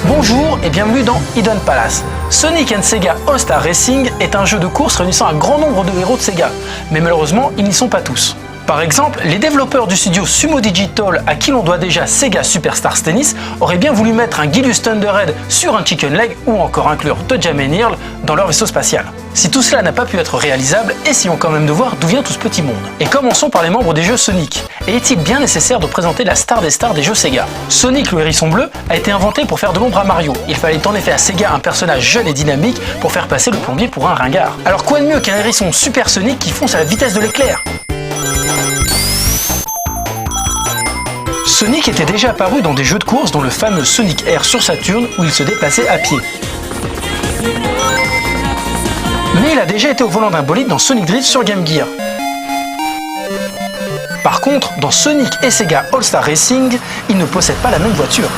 Bonjour et bienvenue dans Hidden Palace. Sonic & Sega All-Star Racing est un jeu de course réunissant un grand nombre de héros de Sega, mais malheureusement ils n'y sont pas tous. Par exemple, les développeurs du studio Sumo Digital, à qui l'on doit déjà Sega Superstars Tennis, auraient bien voulu mettre un Guilus Thunderhead sur un Chicken Leg ou encore inclure ToeJam & Earl dans leur vaisseau spatial. Si tout cela n'a pas pu être réalisable, essayons quand même de voir d'où vient tout ce petit monde. Et commençons par les membres des jeux Sonic. Et est-il bien nécessaire de présenter la star des stars des jeux Sega? Sonic le hérisson bleu a été inventé pour faire de l'ombre à Mario. Il fallait en effet à Sega un personnage jeune et dynamique pour faire passer le plombier pour un ringard. Alors quoi de mieux qu'un hérisson super Sonic qui fonce à la vitesse de l'éclair? Sonic était déjà apparu dans des jeux de course dont le fameux Sonic Air sur Saturn où il se déplaçait à pied. Mais il a déjà été au volant d'un bolide dans Sonic Drift sur Game Gear. Par contre, dans Sonic et Sega All-Star Racing, il ne possède pas la même voiture.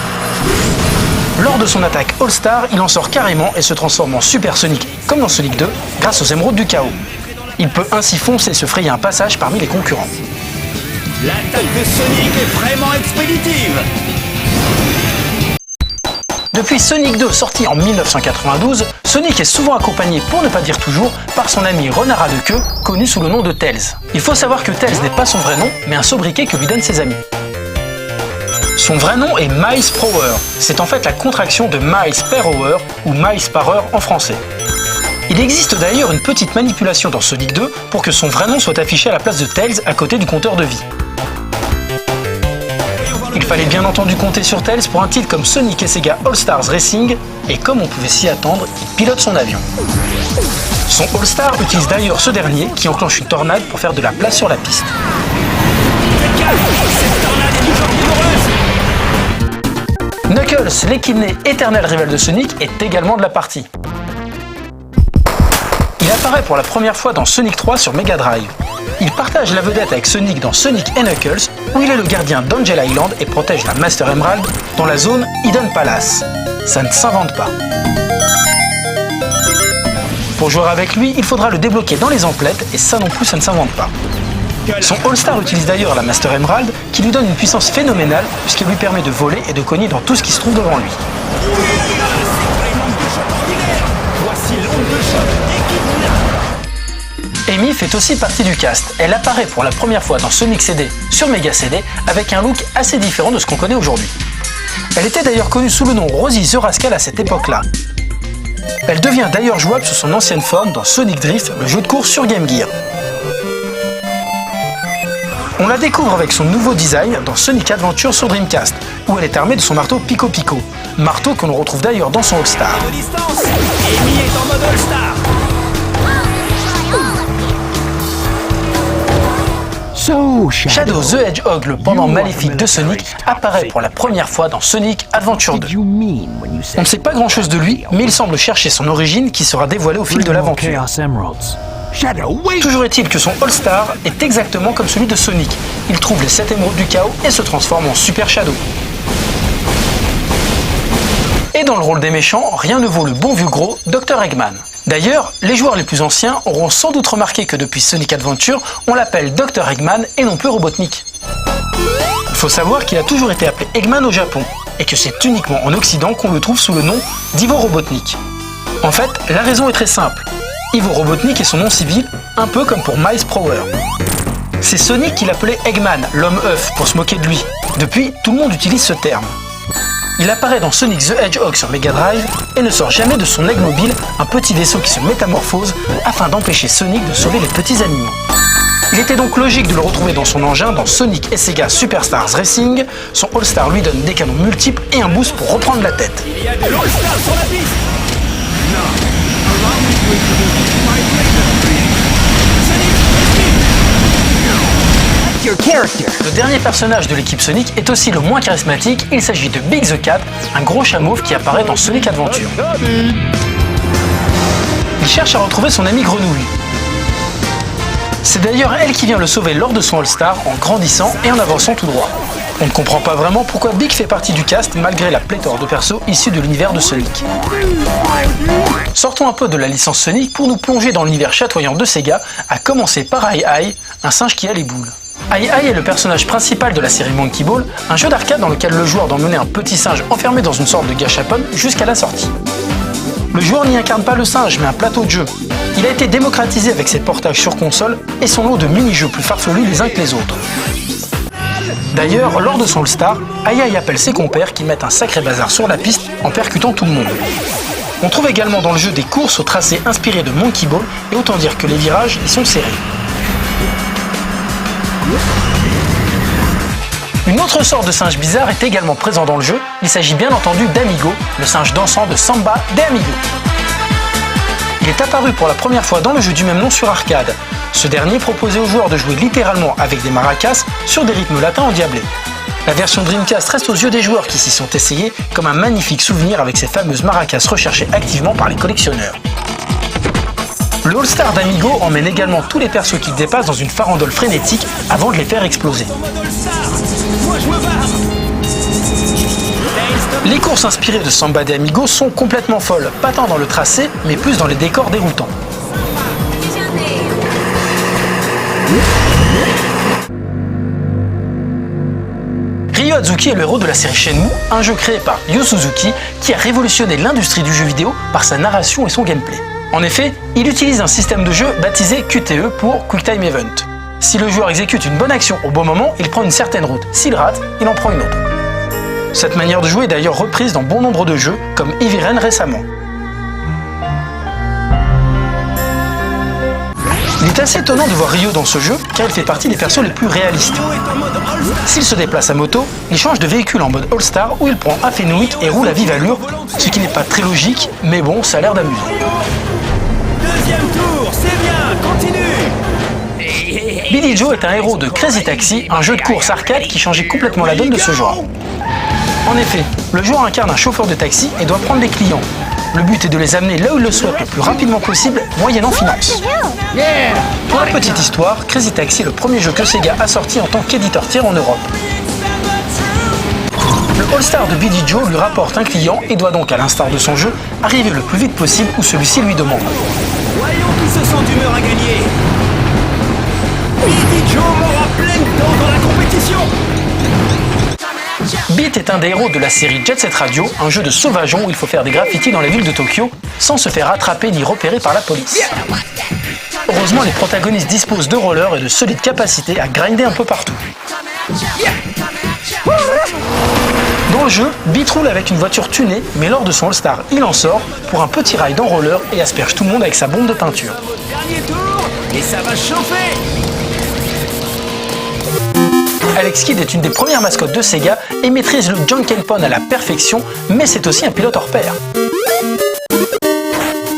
Lors de son attaque All-Star, il en sort carrément et se transforme en Super Sonic, comme dans Sonic 2, grâce aux émeraudes du chaos. Il peut ainsi foncer et se frayer un passage parmi les concurrents. L'attaque de Sonic est vraiment expéditive! Depuis Sonic 2 sorti en 1992, Sonic est souvent accompagné, pour ne pas dire toujours, par son ami Renard à deux queues, connu sous le nom de Tails. Il faut savoir que Tails n'est pas son vrai nom, mais un sobriquet que lui donnent ses amis. Son vrai nom est Miles Prower. C'est en fait la contraction de Miles per Hour ou Miles par heure en français. Il existe d'ailleurs une petite manipulation dans Sonic 2 pour que son vrai nom soit affiché à la place de Tails à côté du compteur de vie. Il fallait bien entendu compter sur Tails pour un titre comme Sonic et Sega All-Stars Racing, et comme on pouvait s'y attendre, il pilote son avion. Son All-Star utilise d'ailleurs ce dernier qui enclenche une tornade pour faire de la place sur la piste. Knuckles, l'équidné éternel rival de Sonic, est également de la partie. Il apparaît pour la première fois dans Sonic 3 sur Mega Drive. Il partage la vedette avec Sonic dans Sonic & Knuckles, où il est le gardien d'Angel Island et protège la Master Emerald dans la zone Hidden Palace. Ça ne s'invente pas. Pour jouer avec lui, il faudra le débloquer dans les emplettes, et ça non plus ça ne s'invente pas. Son All-Star utilise d'ailleurs la Master Emerald, qui lui donne une puissance phénoménale, puisqu'elle lui permet de voler et de cogner dans tout ce qui se trouve devant lui. Amy fait aussi partie du cast. Elle apparaît pour la première fois dans Sonic CD sur Mega CD avec un look assez différent de ce qu'on connaît aujourd'hui. Elle était d'ailleurs connue sous le nom Rosie the Rascal à cette époque-là. Elle devient d'ailleurs jouable sous son ancienne forme dans Sonic Drift, le jeu de course sur Game Gear. On la découvre avec son nouveau design dans Sonic Adventure sur Dreamcast, où elle est armée de son marteau Pico Pico, marteau que l'on retrouve d'ailleurs dans son All-Star. Amy est en mode All-Star! Shadow the Hedgehog, le pendant maléfique de Sonic, apparaît pour la première fois dans Sonic Adventure 2. On ne sait pas grand chose de lui, mais il semble chercher son origine qui sera dévoilée au fil de l'aventure. Toujours est-il que son All-Star est exactement comme celui de Sonic. Il trouve les 7 émeraudes du chaos et se transforme en Super Shadow. Et dans le rôle des méchants, rien ne vaut le bon vieux gros Dr Eggman. D'ailleurs, les joueurs les plus anciens auront sans doute remarqué que depuis Sonic Adventure, on l'appelle Dr Eggman et non plus Robotnik. Il faut savoir qu'il a toujours été appelé Eggman au Japon, et que c'est uniquement en Occident qu'on le trouve sous le nom d'Ivo Robotnik. En fait, la raison est très simple. Ivo Robotnik est son nom civil, un peu comme pour Miles Prower. C'est Sonic qui l'appelait Eggman, l'homme œuf, pour se moquer de lui. Depuis, tout le monde utilise ce terme. Il apparaît dans Sonic the Hedgehog sur Mega Drive et ne sort jamais de son Egg Mobile, un petit vaisseau qui se métamorphose afin d'empêcher Sonic de sauver les petits animaux. Il était donc logique de le retrouver dans son engin dans Sonic et Sega Superstars Racing. Son All-Star lui donne des canons multiples et un boost pour reprendre la tête. Il y a de l'All-Star sur la piste! Le dernier personnage de l'équipe Sonic est aussi le moins charismatique, il s'agit de Big the Cat, un gros chat mauve qui apparaît dans Sonic Adventure. Il cherche à retrouver son ami Grenouille. C'est d'ailleurs elle qui vient le sauver lors de son All-Star en grandissant et en avançant tout droit. On ne comprend pas vraiment pourquoi Big fait partie du cast malgré la pléthore de persos issus de l'univers de Sonic. Sortons un peu de la licence Sonic pour nous plonger dans l'univers chatoyant de Sega, à commencer par Ai-Ai, un singe qui a les boules. Ai-Ai est le personnage principal de la série Monkey Ball, un jeu d'arcade dans lequel le joueur doit mener un petit singe enfermé dans une sorte de gâchapon jusqu'à la sortie. Le joueur n'y incarne pas le singe, mais un plateau de jeu. Il a été démocratisé avec ses portages sur console et son lot de mini-jeux plus farfelus les uns que les autres. D'ailleurs, lors de son All-Star, Ai-Ai appelle ses compères qui mettent un sacré bazar sur la piste en percutant tout le monde. On trouve également dans le jeu des courses au tracé inspiré de Monkey Ball et autant dire que les virages y sont serrés. Une autre sorte de singe bizarre est également présent dans le jeu, il s'agit bien entendu d'Amigo, le singe dansant de Samba de Amigo. Il est apparu pour la première fois dans le jeu du même nom sur arcade. Ce dernier proposait aux joueurs de jouer littéralement avec des maracas sur des rythmes latins endiablés. La version Dreamcast reste aux yeux des joueurs qui s'y sont essayés comme un magnifique souvenir avec ces fameuses maracas recherchées activement par les collectionneurs. Le All-Star d'Amigo emmène également tous les persos qu'il dépasse dans une farandole frénétique avant de les faire exploser. Les courses inspirées de Samba de Amigo sont complètement folles, pas tant dans le tracé, mais plus dans les décors déroutants. Ryo Hazuki est le héros de la série Shenmue, un jeu créé par Yu Suzuki qui a révolutionné l'industrie du jeu vidéo par sa narration et son gameplay. En effet, il utilise un système de jeu baptisé QTE pour Quick Time Event. Si le joueur exécute une bonne action au bon moment, il prend une certaine route. S'il rate, il en prend une autre. Cette manière de jouer est d'ailleurs reprise dans bon nombre de jeux, comme Heavy Rain récemment. Il est assez étonnant de voir Ryo dans ce jeu, car il fait partie des persos les plus réalistes. S'il se déplace à moto, il change de véhicule en mode All-Star où il prend un Fenwick et roule à vive allure, ce qui n'est pas très logique, mais bon, ça a l'air d'amusant. Deuxième tour, c'est bien, continue. Billy Joe est un héros de Crazy Taxi, un jeu de course arcade qui changeait complètement la donne de ce genre. En effet, le joueur incarne un chauffeur de taxi et doit prendre des clients. Le but est de les amener là où il le souhaite le plus rapidement possible, moyennant finance. Pour la petite histoire, Crazy Taxi est le premier jeu que Sega a sorti en tant qu'éditeur tiers en Europe. Le All-Star de Billy Joe lui rapporte un client et doit donc, à l'instar de son jeu, arriver le plus vite possible où celui-ci lui demande. Voyons qui se sent d'humeur à gagner. Billy Joe m'aura plein dedans dans la compétition. Beat est un des héros de la série Jet Set Radio, un jeu de sauvageon où il faut faire des graffitis dans les villes de Tokyo sans se faire attraper ni repérer par la police. Heureusement, les protagonistes disposent de rollers et de solides capacités à grinder un peu partout. Dans le jeu, Beat roule avec une voiture tunée, mais lors de son All-Star, il en sort pour un petit ride en roller et asperge tout le monde avec sa bombe de peinture. Dernier tour, et ça va chauffer. Alex Kidd est une des premières mascottes de Sega et maîtrise le Junken Pon à la perfection, mais c'est aussi un pilote hors pair.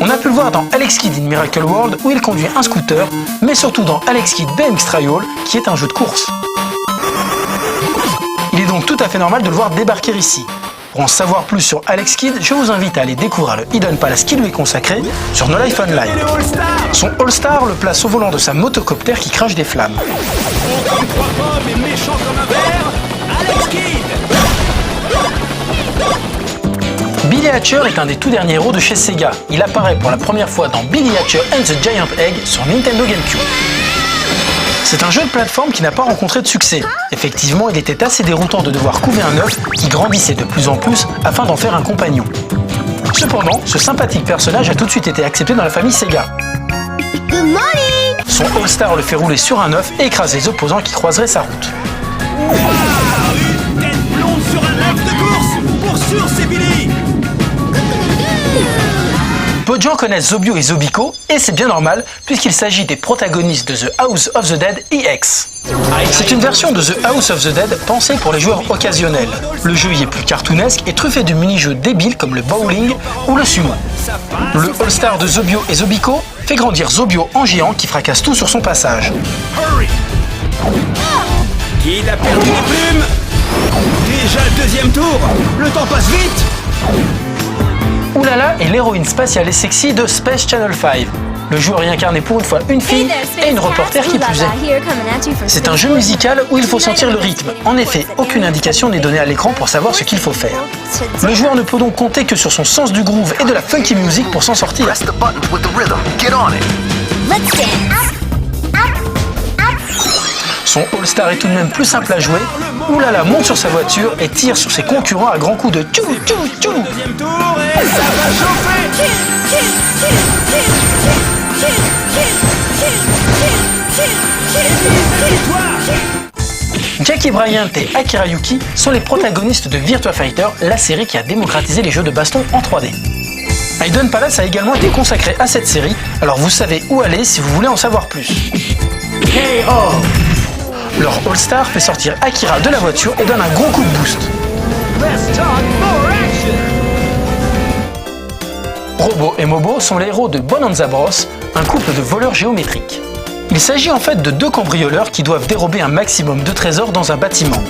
On a pu le voir dans Alex Kidd in Miracle World où il conduit un scooter, mais surtout dans Alex Kidd BMX Trial qui est un jeu de course. Il est donc tout à fait normal de le voir débarquer ici. Pour en savoir plus sur Alex Kidd, je vous invite à aller découvrir le Hidden Palace qui lui est consacré sur No Life Online. Son All-Star le place au volant de sa motocoptère qui crache des flammes. On ne croit pas, mais méchant comme un verre, Alex Kidd. Billy Hatcher est un des tout derniers héros de chez Sega. Il apparaît pour la première fois dans Billy Hatcher and the Giant Egg sur Nintendo GameCube. C'est un jeu de plateforme qui n'a pas rencontré de succès. Effectivement, il était assez déroutant de devoir couver un œuf qui grandissait de plus en plus afin d'en faire un compagnon. Cependant, ce sympathique personnage a tout de suite été accepté dans la famille Sega. Good morning! Son All-Star le fait rouler sur un œuf et écrase les opposants qui croiseraient sa route. Une tête blonde sur un œuf de course. Pour sûr, c'est Billy. Peu de gens connaissent Zobio et Zobiko, et c'est bien normal, puisqu'il s'agit des protagonistes de The House of the Dead EX. C'est une version de The House of the Dead pensée pour les joueurs occasionnels. Le jeu y est plus cartoonesque et truffé de mini-jeux débiles comme le bowling ou le sumo. Le All-Star de Zobio et Zobiko fait grandir Zobio en géant qui fracasse tout sur son passage. Kidd a perdu les plumes. Déjà le deuxième tour. Le temps passe vite. Oulala est l'héroïne spatiale et sexy de Space Channel 5. Le joueur y incarnait pour une fois une fille et une reporter qui plus est. C'est un jeu musical où il faut sentir le rythme. En effet, aucune indication n'est donnée à l'écran pour savoir ce qu'il faut faire. Le joueur ne peut donc compter que sur son sens du groove et de la funky music pour s'en sortir. Son All-Star est tout de même plus simple à jouer. Oulala monte sur sa voiture et tire sur ses concurrents à grands coups de tchou tchou tchou. Deuxième tour et ça va chauffer. Jackie Bryant et Akira Yuki sont les protagonistes de Virtua Fighter, la série qui a démocratisé les jeux de baston en 3D. Hidden Palace a également été consacré à cette série, alors vous savez où aller si vous voulez en savoir plus. Leur All-Star fait sortir Akira de la voiture et donne un gros coup de boost. Robo et Mobo sont les héros de Bonanza Bros, un couple de voleurs géométriques. Il s'agit en fait de deux cambrioleurs qui doivent dérober un maximum de trésors dans un bâtiment.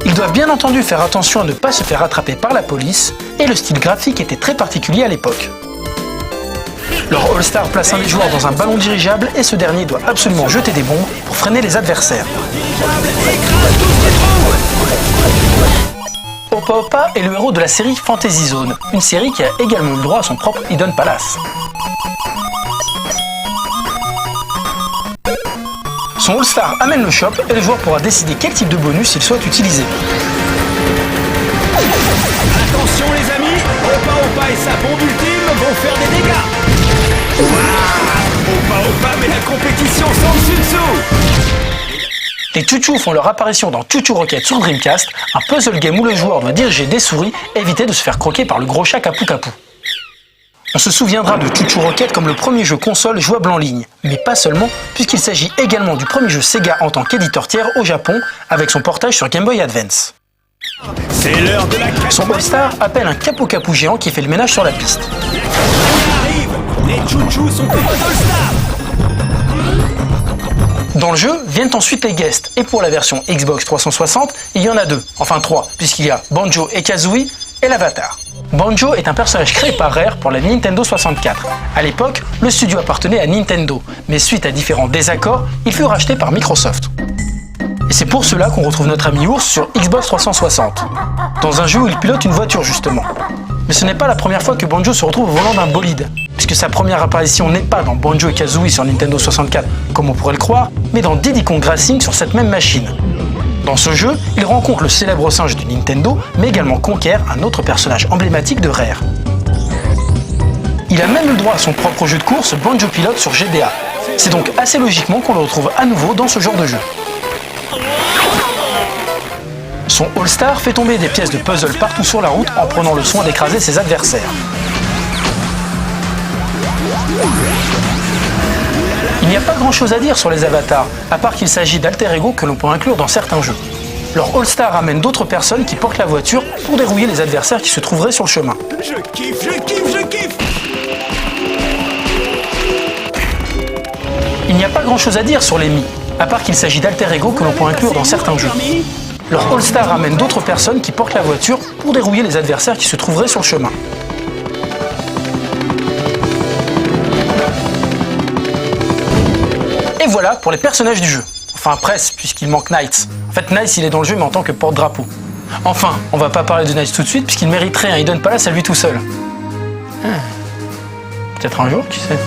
Ils doivent bien entendu faire attention à ne pas se faire attraper par la police, et le style graphique était très particulier à l'époque. Leur All-Star place un des joueurs dans un ballon dirigeable et ce dernier doit absolument jeter des bombes pour freiner les adversaires. Opa Opa est le héros de la série Fantasy Zone, une série qui a également eu le droit à son propre Hidden Palace. Son All-Star amène le shop et le joueur pourra décider quel type de bonus il souhaite utiliser. Attention les amis, Opa Opa et sa bombe ultime vont faire des dégâts. Waouh, Opa Opa met la compétition sans dessus-dessous. Les Chouchous font leur apparition dans Chouchou Rocket sur Dreamcast, un puzzle game où le joueur doit diriger des souris et éviter de se faire croquer par le gros chat Capou Capou. On se souviendra de Chouchou Rocket comme le premier jeu console jouable en ligne, mais pas seulement, puisqu'il s'agit également du premier jeu Sega en tant qu'éditeur tiers au Japon, avec son portage sur Game Boy Advance. C'est l'heure de la Son All-Star appelle un Capou Capou géant qui fait le ménage sur la piste. arrive. Les chouchous sont pour All-Star. Dans le jeu viennent ensuite les guests, et pour la version Xbox 360, il y en a deux, enfin trois, puisqu'il y a Banjo et Kazooie et l'Avatar. Banjo est un personnage créé par Rare pour la Nintendo 64. À l'époque, le studio appartenait à Nintendo, mais suite à différents désaccords, il fut racheté par Microsoft. Et c'est pour cela qu'on retrouve notre ami Ours sur Xbox 360, dans un jeu où il pilote une voiture justement. Mais ce n'est pas la première fois que Banjo se retrouve au volant d'un bolide, puisque sa première apparition n'est pas dans Banjo et Kazooie sur Nintendo 64, comme on pourrait le croire, mais dans Diddy Kong Racing sur cette même machine. Dans ce jeu, il rencontre le célèbre singe de Nintendo, mais également conquiert un autre personnage emblématique de Rare. Il a même eu le droit à son propre jeu de course Banjo Pilot sur GBA. C'est donc assez logiquement qu'on le retrouve à nouveau dans ce genre de jeu. Son All-Star fait tomber des pièces de puzzle partout sur la route en prenant le soin d'écraser ses adversaires. Il n'y a pas grand chose à dire sur les avatars, à part qu'il s'agit d'alter ego que l'on peut inclure dans certains jeux. Leur All-Star amène d'autres personnes qui portent la voiture pour dérouiller les adversaires qui se trouveraient sur le chemin. Je kiffe, je kiffe, je kiffe. Il n'y a pas grand chose à dire sur les Mi, à part qu'il s'agit d'alter ego que l'on peut inclure dans certains jeux. Leur All-Star amène d'autres personnes qui portent la voiture pour dérouiller les adversaires qui se trouveraient sur le chemin. Et voilà pour les personnages du jeu. Enfin presque, puisqu'il manque Knights. En fait, Knights il est dans le jeu mais en tant que porte-drapeau. Enfin, on va pas parler de Knights tout de suite puisqu'il mériterait un Hidden Palace à lui tout seul. Peut-être un jour, qui sait.